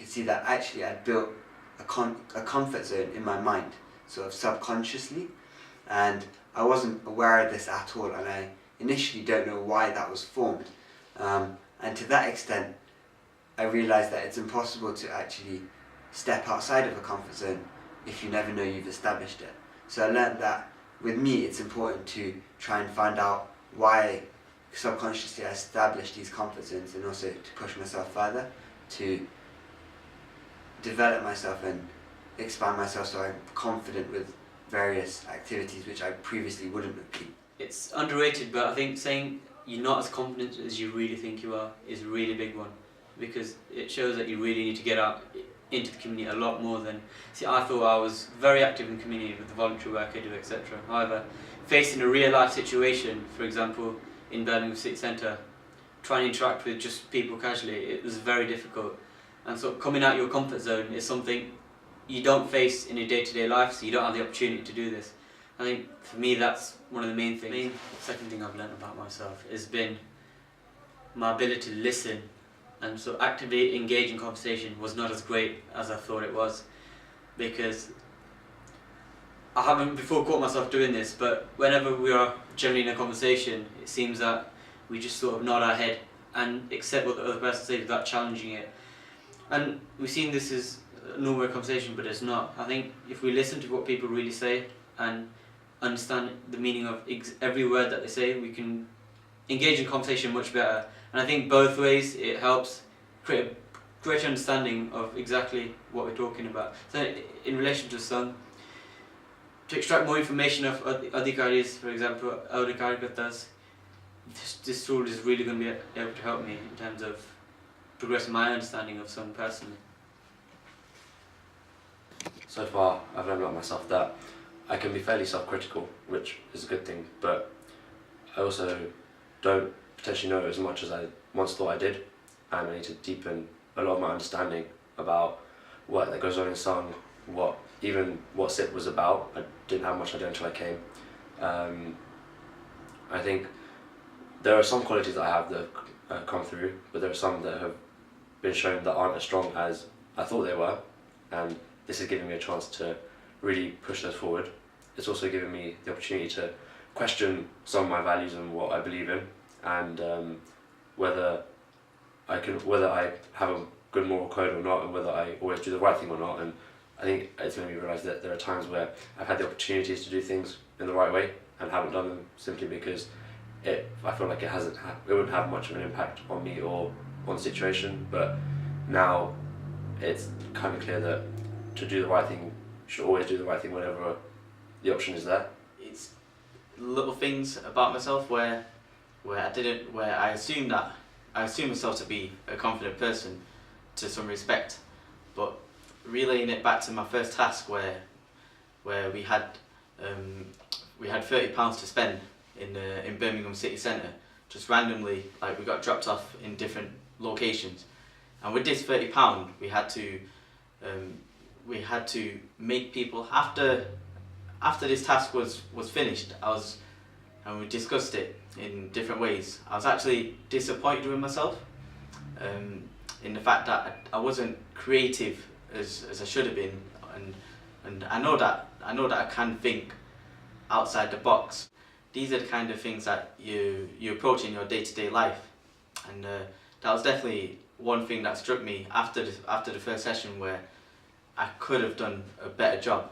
could see that actually I'd built a comfort zone in my mind, sort of subconsciously, and I wasn't aware of this at all, and I initially don't know why that was formed. And to that extent, I realised that it's impossible to actually step outside of a comfort zone if you never know you've established it. So I learned that with me it's important to try and find out why subconsciously I established these comfort zones, and also to push myself further, to develop myself and expand myself so I'm confident with various activities which I previously wouldn't have been. It's underrated, but I think saying you're not as confident as you really think you are is a really big one, because it shows that you really need to get out into the community a lot more than... See, I thought I was very active in the community with the voluntary work I do, etc. However, facing a real life situation, for example in Birmingham City Centre, trying to interact with just people casually, it was very difficult. And so coming out your comfort zone is something you don't face in your day-to-day life, so you don't have the opportunity to do this. I think for me that's one of the main things. The second thing I've learned about myself has been my ability to listen, and so actively engage in conversation was not as great as I thought it was, because I haven't before caught myself doing this, but whenever we are generally in a conversation, it seems that we just sort of nod our head and accept what the other person says without challenging it. And we've seen this as a normal conversation, but it's not. I think if we listen to what people really say and understand the meaning of every word that they say, we can engage in conversation much better. And I think both ways it helps create a greater understanding of exactly what we're talking about. So in relation to a song, to extract more information of adhikaris, for example, adhikarikas, this tool is really going to be able to help me in terms of progressing my understanding of song personally. So far, I've learned about myself that I can be fairly self-critical, which is a good thing, but I also don't potentially know as much as I once thought I did, and I need to deepen a lot of my understanding about what that goes on in song, what SIP was about. I didn't have much idea until I came. I think there are some qualities that I have that have come through, but there are some that have been shown that aren't as strong as I thought they were, and this is giving me a chance to really push those forward. It's also given me the opportunity to question some of my values and what I believe in, and whether I have a good moral code or not, and whether I always do the right thing or not. And I think it's made me realise that there are times where I've had the opportunities to do things in the right way and haven't done them simply because I feel like it wouldn't have much of an impact on me or on the situation. But now it's kind of clear that to do the right thing, you should always do the right thing whenever the option is there. It's little things about myself where I assume myself to be a confident person to some respect, but relaying it back to my first task where we had £30 to spend in Birmingham City Centre, just randomly, like we got dropped off in different locations, and with this £30 we had to make people, after this task was finished, and we discussed it in different ways, I was actually disappointed with myself in the fact that I wasn't creative as I should have been, and I know that I can think outside the box. These are the kind of things that you approach in your day-to-day life, and that was definitely one thing that struck me after the first session, where I could have done a better job.